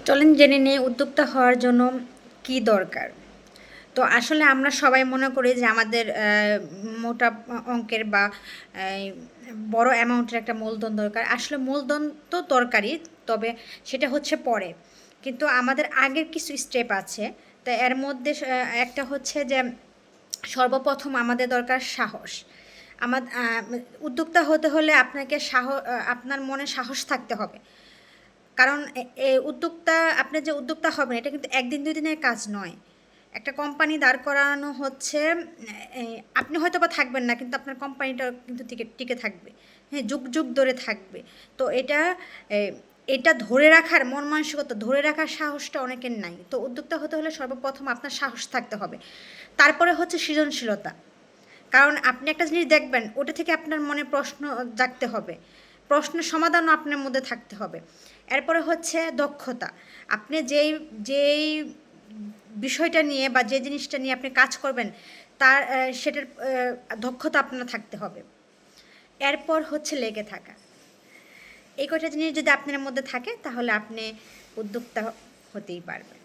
চলেন জেনে নিই উদ্যোক্তা হওয়ার জন্য কি দরকার। তো আসলে আমরা সবাই মনে করি যে আমাদের মোটা অঙ্কের বা এই বড় অ্যামাউন্টের একটা মূলধন দরকার। আসলে মূলধন তো দরকারই, তবে সেটা হচ্ছে পরে। কিন্তু আমাদের আগের কিছু স্টেপ আছে। তো এর মধ্যে একটা হচ্ছে যে সর্বপ্রথম আমাদের দরকার সাহস। উদ্যোক্তা হতে হলে আপনাকে আপনার মনে সাহস থাকতে হবে। কারণ উদ্যোক্তা আপনি যে উদ্যোক্তা হবেন এটা কিন্তু একদিন দুই দিনের কাজ নয়। একটা কোম্পানি দাঁড় করানো হচ্ছে, আপনি হয়তো বা থাকবেন না, কিন্তু আপনার কোম্পানিটা কিন্তু টিকে টিকে থাকবে। হ্যাঁ, যুগ যুগ ধরে থাকবে। তো এটা ধরে রাখার মন মানসিকতা ধরে রাখার সাহসটা অনেকের নাই। তো উদ্যোক্তা হতে হলে সর্বপ্রথম আপনার সাহস থাকতে হবে। তারপরে হচ্ছে সৃজনশীলতা। কারণ আপনি একটা জিনিস দেখবেন, ওটা থেকে আপনার মনে প্রশ্ন জাগতে হবে, প্রশ্নের সমাধানও আপনার মধ্যে থাকতে হবে। এরপরে হচ্ছে দক্ষতা। আপনি যেই যেই বিষয়টা নিয়ে বা যে জিনিসটা নিয়ে আপনি কাজ করবেন, তার সেটার দক্ষতা আপনার থাকতে হবে। এরপর হচ্ছে লেগে থাকা। এই কয়টা জিনিস যদি আপনার মধ্যে থাকে তাহলে আপনি উদ্যোক্তা হতেই পারবেন।